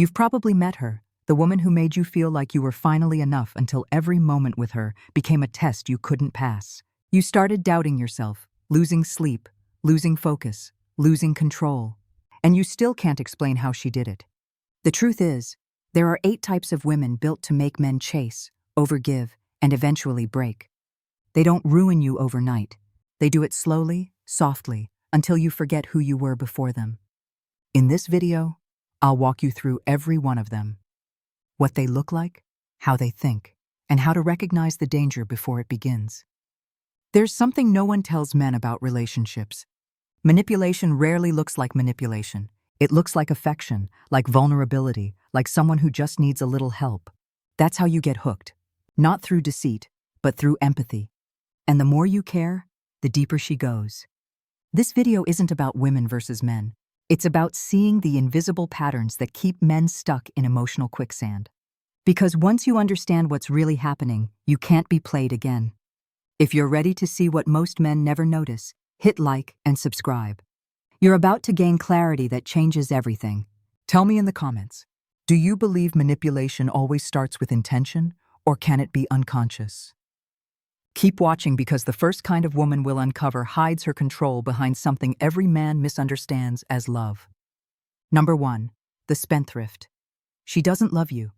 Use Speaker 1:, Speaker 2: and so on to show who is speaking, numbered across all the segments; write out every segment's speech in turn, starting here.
Speaker 1: You've probably met her, the woman who made you feel like you were finally enough until every moment with her became a test you couldn't pass. You started doubting yourself, losing sleep, losing focus, losing control. And you still can't explain how she did it. The truth is, there are 8 types of women built to make men chase, overgive, and eventually break. They don't ruin you overnight. They do it slowly, softly, until you forget who you were before them. In this video, I'll walk you through every one of them. What they look like, how they think, and how to recognize the danger before it begins. There's something no one tells men about relationships. Manipulation rarely looks like manipulation. It looks like affection, like vulnerability, like someone who just needs a little help. That's how you get hooked. Not through deceit, but through empathy. And the more you care, the deeper she goes. This video isn't about women versus men. It's about seeing the invisible patterns that keep men stuck in emotional quicksand. Because once you understand what's really happening, you can't be played again. If you're ready to see what most men never notice, hit like and subscribe. You're about to gain clarity that changes everything. Tell me in the comments, do you believe manipulation always starts with intention, or can it be unconscious? Keep watching because the first kind of woman we'll uncover hides her control behind something every man misunderstands as love. Number 1, the spendthrift. She doesn't love you.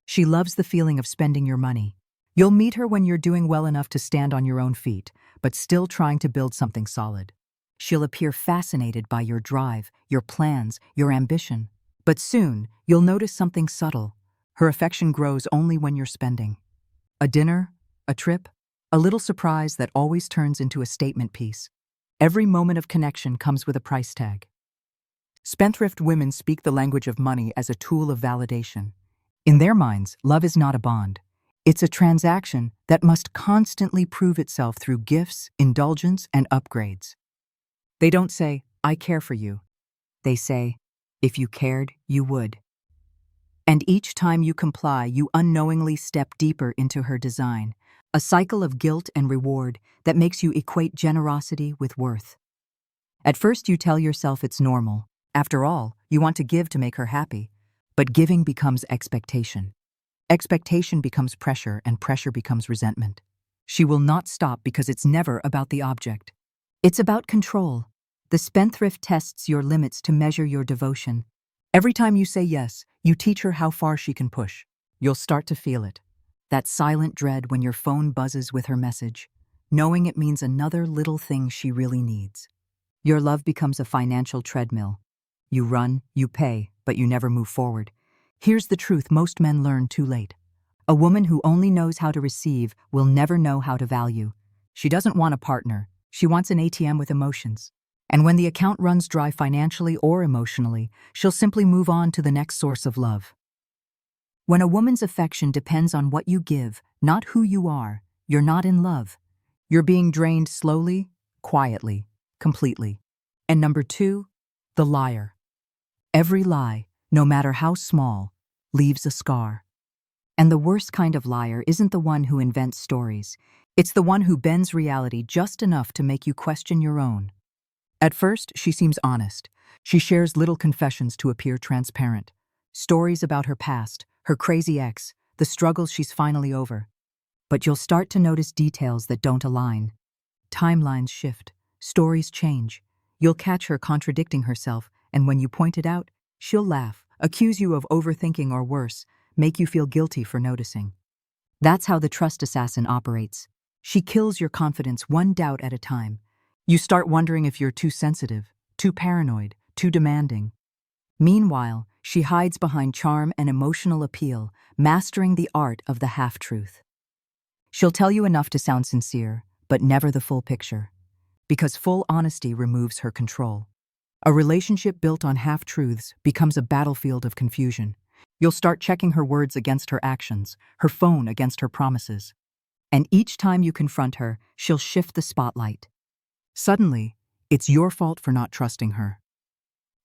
Speaker 1: She loves the feeling of spending your money. You'll meet her when you're doing well enough to stand on your own feet, but still trying to build something solid. She'll appear fascinated by your drive, your plans, your ambition. But soon, you'll notice something subtle. Her affection grows only when you're spending. A dinner, a trip, a little surprise that always turns into a statement piece. Every moment of connection comes with a price tag. Spendthrift women speak the language of money as a tool of validation. In their minds, love is not a bond. It's a transaction that must constantly prove itself through gifts, indulgence, and upgrades. They don't say, "I care for you." They say, "If you cared, you would." And each time you comply, you unknowingly step deeper into her design, a cycle of guilt and reward that makes you equate generosity with worth. At first you tell yourself it's normal. After all, you want to give to make her happy. But giving becomes expectation. Expectation becomes pressure, and pressure becomes resentment. She will not stop because it's never about the object. It's about control. The spendthrift tests your limits to measure your devotion. Every time you say yes, you teach her how far she can push. You'll start to feel it. That silent dread when your phone buzzes with her message, knowing it means another little thing she really needs. Your love becomes a financial treadmill. You run, you pay, but you never move forward. Here's the truth most men learn too late. A woman who only knows how to receive will never know how to value. She doesn't want a partner. She wants an ATM with emotions. And when the account runs dry financially or emotionally, she'll simply move on to the next source of love. When a woman's affection depends on what you give, not who you are, you're not in love. You're being drained slowly, quietly, completely. And number 2, the liar. Every lie, no matter how small, leaves a scar. And the worst kind of liar isn't the one who invents stories. It's the one who bends reality just enough to make you question your own. At first, she seems honest. She shares little confessions to appear transparent. Stories about her past, her crazy ex, the struggles she's finally over. But you'll start to notice details that don't align. Timelines shift. Stories change. You'll catch her contradicting herself, and when you point it out, she'll laugh, accuse you of overthinking or worse, make you feel guilty for noticing. That's how the trust assassin operates. She kills your confidence one doubt at a time. You start wondering if you're too sensitive, too paranoid, too demanding. Meanwhile, she hides behind charm and emotional appeal, mastering the art of the half-truth. She'll tell you enough to sound sincere, but never the full picture. Because full honesty removes her control. A relationship built on half-truths becomes a battlefield of confusion. You'll start checking her words against her actions, her phone against her promises. And each time you confront her, she'll shift the spotlight. Suddenly, it's your fault for not trusting her.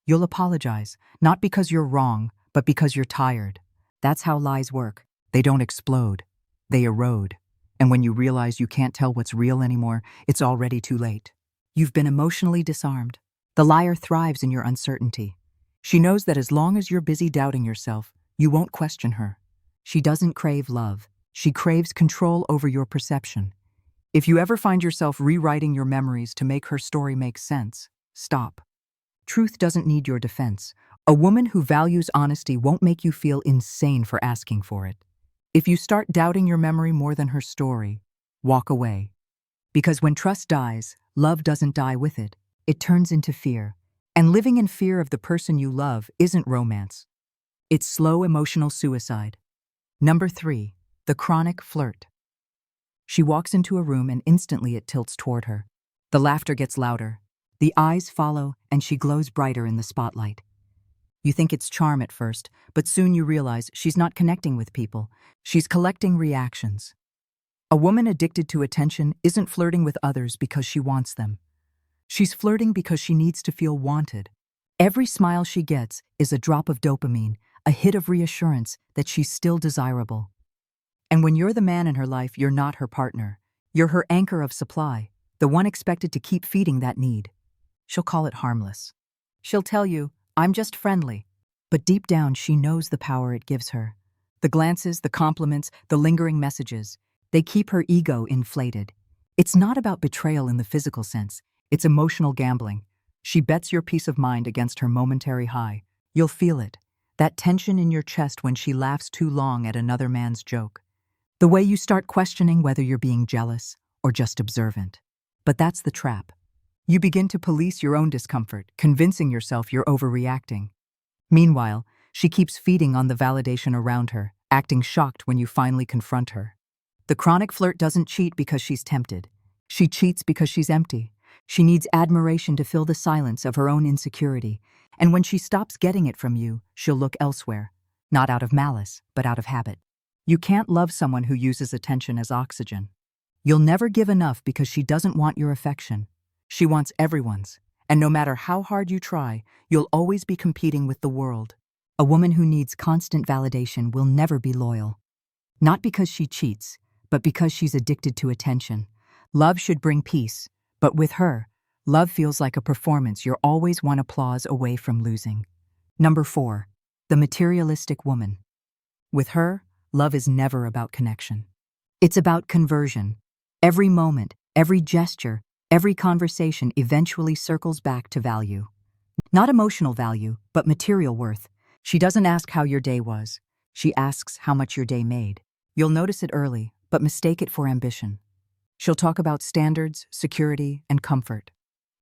Speaker 1: You'll apologize, not because you're wrong, but because you're tired. That's how lies work. They don't explode. They erode. And when you realize you can't tell what's real anymore, it's already too late. You've been emotionally disarmed. The liar thrives in your uncertainty. She knows that as long as you're busy doubting yourself, you won't question her. She doesn't crave love. She craves control over your perception. If you ever find yourself rewriting your memories to make her story make sense, stop. Truth doesn't need your defense. A woman who values honesty won't make you feel insane for asking for it. If you start doubting your memory more than her story, walk away. Because when trust dies, love doesn't die with it. It turns into fear. And living in fear of the person you love isn't romance. It's slow emotional suicide. Number 3, the chronic flirt. She walks into a room and instantly it tilts toward her. The laughter gets louder. The eyes follow and she glows brighter in the spotlight. You think it's charm at first, but soon you realize she's not connecting with people. She's collecting reactions. A woman addicted to attention isn't flirting with others because she wants them. She's flirting because she needs to feel wanted. Every smile she gets is a drop of dopamine, a hit of reassurance that she's still desirable. And when you're the man in her life, you're not her partner. You're her anchor of supply, the one expected to keep feeding that need. She'll call it harmless. She'll tell you, I'm just friendly. But deep down, she knows the power it gives her. The glances, the compliments, the lingering messages, they keep her ego inflated. It's not about betrayal in the physical sense. It's emotional gambling. She bets your peace of mind against her momentary high. You'll feel it. That tension in your chest when she laughs too long at another man's joke. The way you start questioning whether you're being jealous or just observant. But that's the trap. You begin to police your own discomfort, convincing yourself you're overreacting. Meanwhile, she keeps feeding on the validation around her, acting shocked when you finally confront her. The chronic flirt doesn't cheat because she's tempted. She cheats because she's empty. She needs admiration to fill the silence of her own insecurity. And when she stops getting it from you, she'll look elsewhere. Not out of malice, but out of habit. You can't love someone who uses attention as oxygen. You'll never give enough because she doesn't want your affection. She wants everyone's. And no matter how hard you try, you'll always be competing with the world. A woman who needs constant validation will never be loyal. Not because she cheats, but because she's addicted to attention. Love should bring peace, but with her, love feels like a performance you're always one applause away from losing. Number 4, the materialistic woman. With her, love is never about connection. It's about conversion. Every moment, every gesture, every conversation eventually circles back to value. Not emotional value, but material worth. She doesn't ask how your day was. She asks how much your day made. You'll notice it early, but mistake it for ambition. She'll talk about standards, security, and comfort.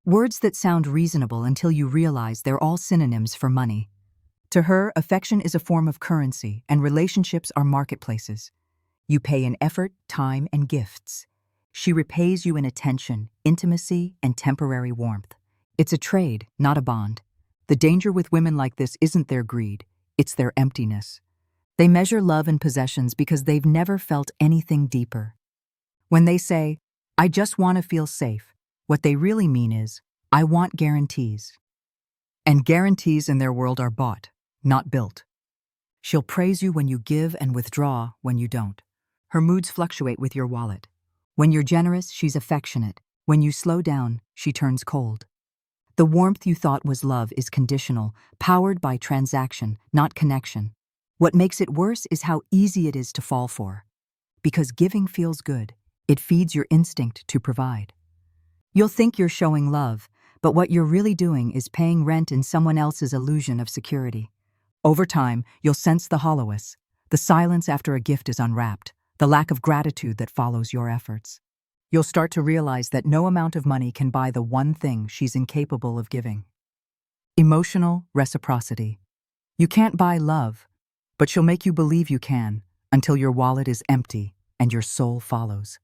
Speaker 1: Words that sound reasonable until you realize they're all synonyms for money. To her, affection is a form of currency, and relationships are marketplaces. You pay in effort, time, and gifts. She repays you in attention, intimacy, and temporary warmth. It's a trade, not a bond. The danger with women like this isn't their greed, it's their emptiness. They measure love in possessions because they've never felt anything deeper. When they say, I just want to feel safe, what they really mean is, I want guarantees. And guarantees in their world are bought, not built. She'll praise you when you give and withdraw when you don't. Her moods fluctuate with your wallet. When you're generous, she's affectionate. When you slow down, she turns cold. The warmth you thought was love is conditional, powered by transaction, not connection. What makes it worse is how easy it is to fall for. Because giving feels good, it feeds your instinct to provide. You'll think you're showing love, but what you're really doing is paying rent in someone else's illusion of security. Over time, you'll sense the hollowness, the silence after a gift is unwrapped, the lack of gratitude that follows your efforts. You'll start to realize that no amount of money can buy the one thing she's incapable of giving. Emotional reciprocity. You can't buy love, but she'll make you believe you can until your wallet is empty and your soul follows.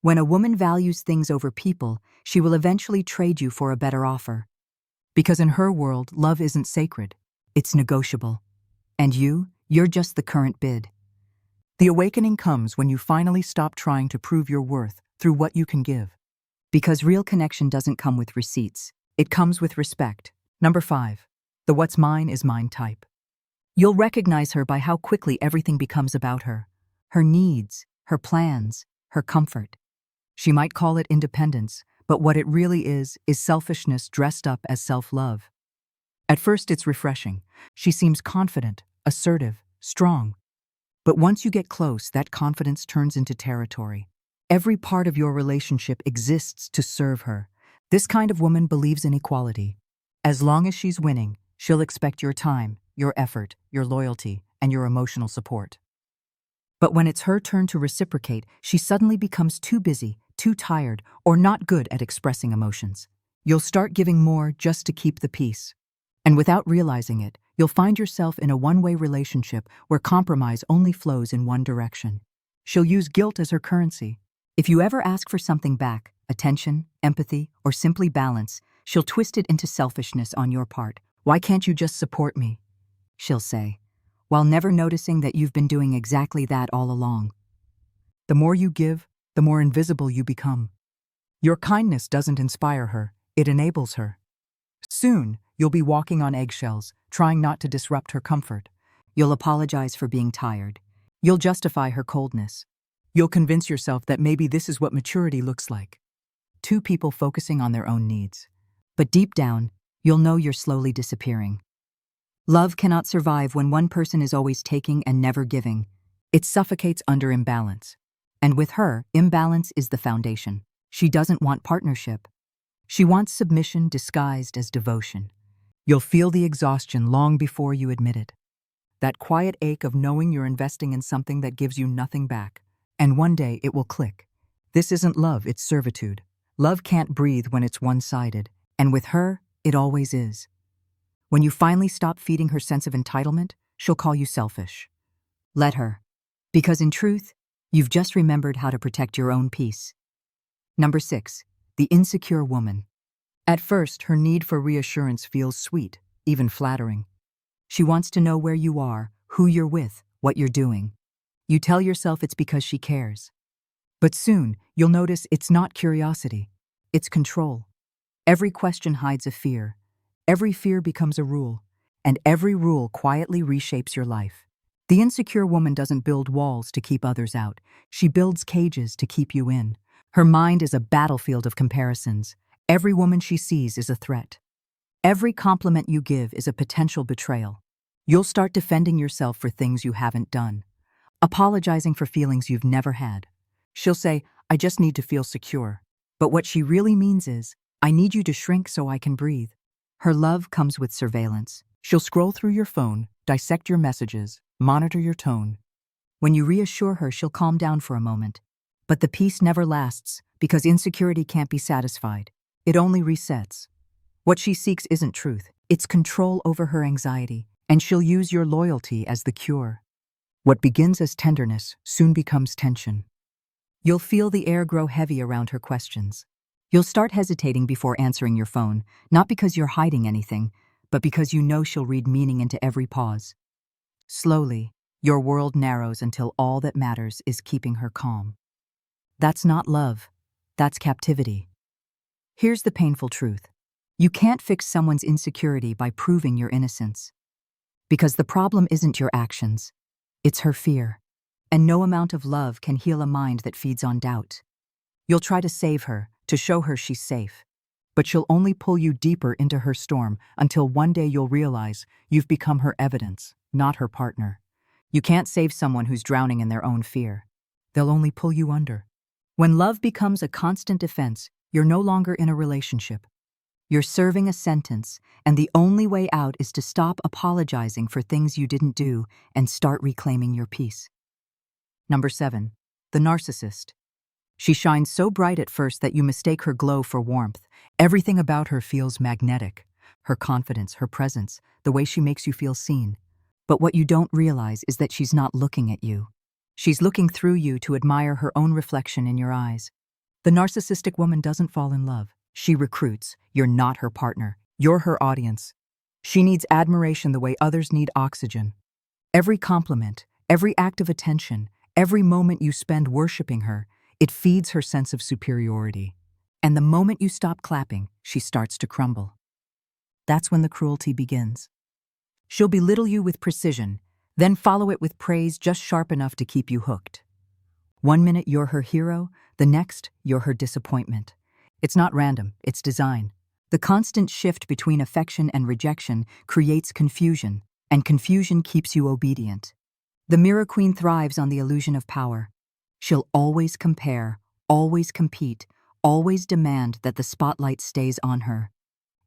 Speaker 1: When a woman values things over people, she will eventually trade you for a better offer. Because in her world, love isn't sacred, it's negotiable. And you're just the current bid. The awakening comes when you finally stop trying to prove your worth through what you can give. Because real connection doesn't come with receipts, it comes with respect. Number 5, the what's mine is mine type. You'll recognize her by how quickly everything becomes about her. Her needs, her plans, her comfort. She might call it independence, but what it really is selfishness dressed up as self-love. At first, it's refreshing. She seems confident, assertive, strong. But once you get close, that confidence turns into territory. Every part of your relationship exists to serve her. This kind of woman believes in equality. As long as she's winning, she'll expect your time, your effort, your loyalty, and your emotional support. But when it's her turn to reciprocate, she suddenly becomes too busy, too tired, or not good at expressing emotions. You'll start giving more just to keep the peace. And without realizing it, you'll find yourself in a one-way relationship where compromise only flows in one direction. She'll use guilt as her currency. If you ever ask for something back, attention, empathy, or simply balance, she'll twist it into selfishness on your part. "Why can't you just support me?" she'll say, while never noticing that you've been doing exactly that all along. The more you give, the more invisible you become. Your kindness doesn't inspire her, it enables her. Soon, you'll be walking on eggshells, trying not to disrupt her comfort. You'll apologize for being tired. You'll justify her coldness. You'll convince yourself that maybe this is what maturity looks like. Two people focusing on their own needs. But deep down, you'll know you're slowly disappearing. Love cannot survive when one person is always taking and never giving. It suffocates under imbalance. And with her, imbalance is the foundation. She doesn't want partnership. She wants submission disguised as devotion. You'll feel the exhaustion long before you admit it. That quiet ache of knowing you're investing in something that gives you nothing back. And one day it will click. This isn't love, it's servitude. Love can't breathe when it's one-sided, and with her, it always is. When you finally stop feeding her sense of entitlement, she'll call you selfish. Let her. Because in truth, you've just remembered how to protect your own peace. Number 6. The insecure woman. At first, her need for reassurance feels sweet, even flattering. She wants to know where you are, who you're with, what you're doing. You tell yourself it's because she cares. But soon, you'll notice it's not curiosity, it's control. Every question hides a fear. Every fear becomes a rule, and every rule quietly reshapes your life. The insecure woman doesn't build walls to keep others out. She builds cages to keep you in. Her mind is a battlefield of comparisons. Every woman she sees is a threat. Every compliment you give is a potential betrayal. You'll start defending yourself for things you haven't done, apologizing for feelings you've never had. She'll say, "I just need to feel secure." But what she really means is, "I need you to shrink so I can breathe." Her love comes with surveillance. She'll scroll through your phone, dissect your messages, monitor your tone. When you reassure her, she'll calm down for a moment. But the peace never lasts, because insecurity can't be satisfied. It only resets. What she seeks isn't truth, it's control over her anxiety, and she'll use your loyalty as the cure. What begins as tenderness soon becomes tension. You'll feel the air grow heavy around her questions. You'll start hesitating before answering your phone, not because you're hiding anything, but because you know she'll read meaning into every pause. Slowly, your world narrows until all that matters is keeping her calm. That's not love, that's captivity. Here's the painful truth. You can't fix someone's insecurity by proving your innocence. Because the problem isn't your actions, it's her fear. And no amount of love can heal a mind that feeds on doubt. You'll try to save her, to show her she's safe. But she'll only pull you deeper into her storm until one day you'll realize you've become her evidence, not her partner. You can't save someone who's drowning in their own fear. They'll only pull you under. When love becomes a constant defense, you're no longer in a relationship. You're serving a sentence, and the only way out is to stop apologizing for things you didn't do and start reclaiming your peace. Number 7. The narcissist. She shines so bright at first that you mistake her glow for warmth. Everything about her feels magnetic. Her confidence, her presence, the way she makes you feel seen. But what you don't realize is that she's not looking at you. She's looking through you to admire her own reflection in your eyes. The narcissistic woman doesn't fall in love. She recruits. You're not her partner. You're her audience. She needs admiration the way others need oxygen. Every compliment, every act of attention, every moment you spend worshiping her, it feeds her sense of superiority. And the moment you stop clapping, she starts to crumble. That's when the cruelty begins. She'll belittle you with precision, then follow it with praise just sharp enough to keep you hooked. One minute you're her hero, the next you're her disappointment. It's not random, it's design. The constant shift between affection and rejection creates confusion, and confusion keeps you obedient. The mirror queen thrives on the illusion of power. She'll always compare, always compete, always demand that the spotlight stays on her.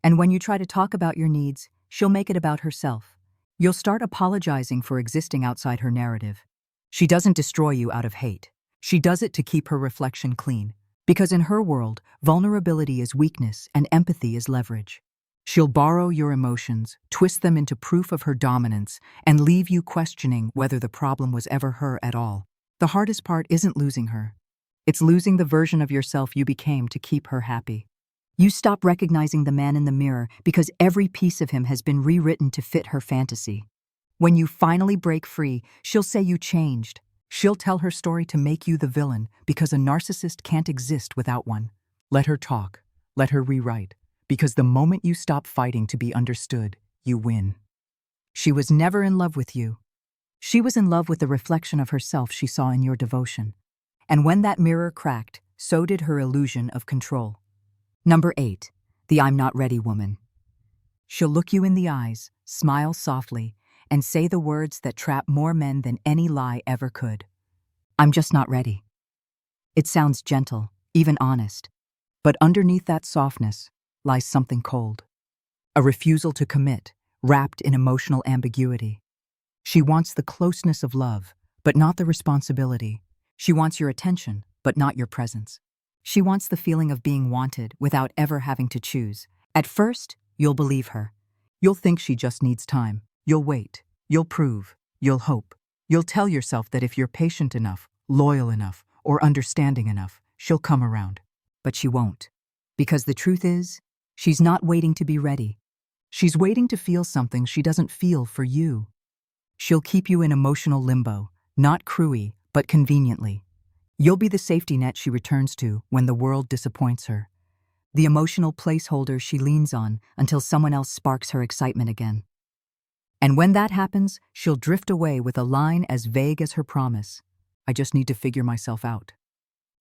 Speaker 1: And when you try to talk about your needs, she'll make it about herself. You'll start apologizing for existing outside her narrative. She doesn't destroy you out of hate. She does it to keep her reflection clean. Because in her world, vulnerability is weakness and empathy is leverage. She'll borrow your emotions, twist them into proof of her dominance, and leave you questioning whether the problem was ever her at all. The hardest part isn't losing her. It's losing the version of yourself you became to keep her happy. You stop recognizing the man in the mirror because every piece of him has been rewritten to fit her fantasy. When you finally break free, she'll say you changed. She'll tell her story to make you the villain because a narcissist can't exist without one. Let her talk. Let her rewrite. Because the moment you stop fighting to be understood, you win. She was never in love with you. She was in love with the reflection of herself she saw in your devotion. And when that mirror cracked, so did her illusion of control. Number 8, the I'm not ready woman. She'll look you in the eyes, smile softly, and say the words that trap more men than any lie ever could. I'm just not ready. It sounds gentle, even honest. But underneath that softness lies something cold. A refusal to commit, wrapped in emotional ambiguity. She wants the closeness of love, but not the responsibility. She wants your attention, but not your presence. She wants the feeling of being wanted without ever having to choose. At first, you'll believe her. You'll think she just needs time. You'll wait. You'll prove. You'll hope. You'll tell yourself that if you're patient enough, loyal enough, or understanding enough, she'll come around. But she won't. Because the truth is, she's not waiting to be ready. She's waiting to feel something she doesn't feel for you. She'll keep you in emotional limbo, not cruelly, but conveniently. You'll be the safety net she returns to when the world disappoints her. The emotional placeholder she leans on until someone else sparks her excitement again. And when that happens, she'll drift away with a line as vague as her promise. I just need to figure myself out.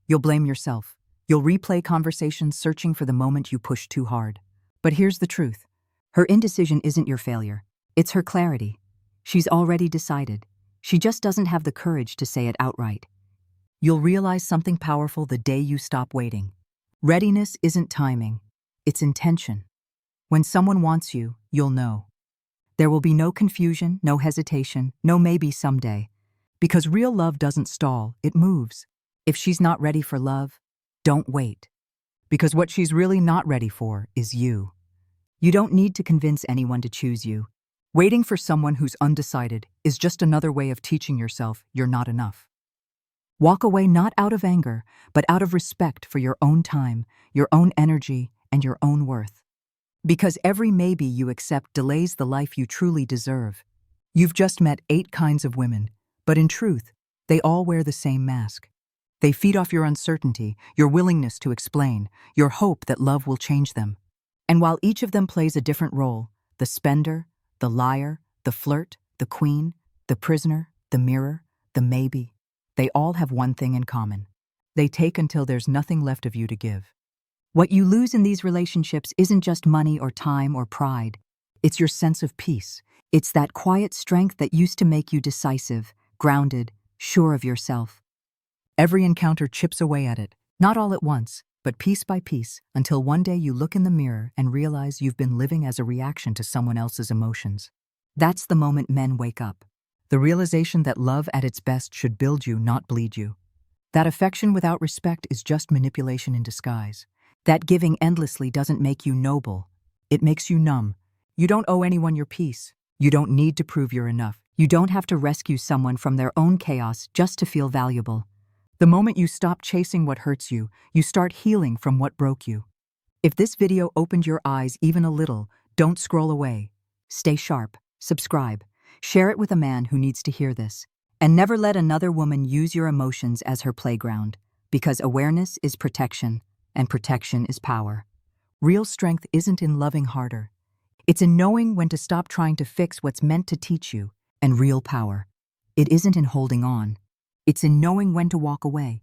Speaker 1: You'll blame yourself. You'll replay conversations searching for the moment you pushed too hard. But here's the truth. Her indecision isn't your failure. It's her clarity. She's already decided. She just doesn't have the courage to say it outright. You'll realize something powerful the day you stop waiting. Readiness isn't timing. It's intention. When someone wants you, you'll know. There will be no confusion, no hesitation, no maybe someday. Because real love doesn't stall, it moves. If she's not ready for love, don't wait. Because what she's really not ready for is you. You don't need to convince anyone to choose you. Waiting for someone who's undecided is just another way of teaching yourself you're not enough. Walk away not out of anger, but out of respect for your own time, your own energy, and your own worth. Because every maybe you accept delays the life you truly deserve. You've just met 8 kinds of women, but in truth, they all wear the same mask. They feed off your uncertainty, your willingness to explain, your hope that love will change them. And while each of them plays a different role, the spender, the liar, the flirt, the queen, the prisoner, the mirror, the maybe, they all have one thing in common. They take until there's nothing left of you to give. What you lose in these relationships isn't just money or time or pride. It's your sense of peace. It's that quiet strength that used to make you decisive, grounded, sure of yourself. Every encounter chips away at it, not all at once, but piece by piece, until one day you look in the mirror and realize you've been living as a reaction to someone else's emotions. That's the moment men wake up. The realization that love at its best should build you, not bleed you. That affection without respect is just manipulation in disguise. That giving endlessly doesn't make you noble. It makes you numb. You don't owe anyone your peace. You don't need to prove you're enough. You don't have to rescue someone from their own chaos just to feel valuable. The moment you stop chasing what hurts you, you start healing from what broke you. If this video opened your eyes even a little, don't scroll away. Stay sharp, subscribe, share it with a man who needs to hear this. And never let another woman use your emotions as her playground, because awareness is protection, and protection is power. Real strength isn't in loving harder. It's in knowing when to stop trying to fix what's meant to teach you, and real power. It isn't in holding on. It's in knowing when to walk away.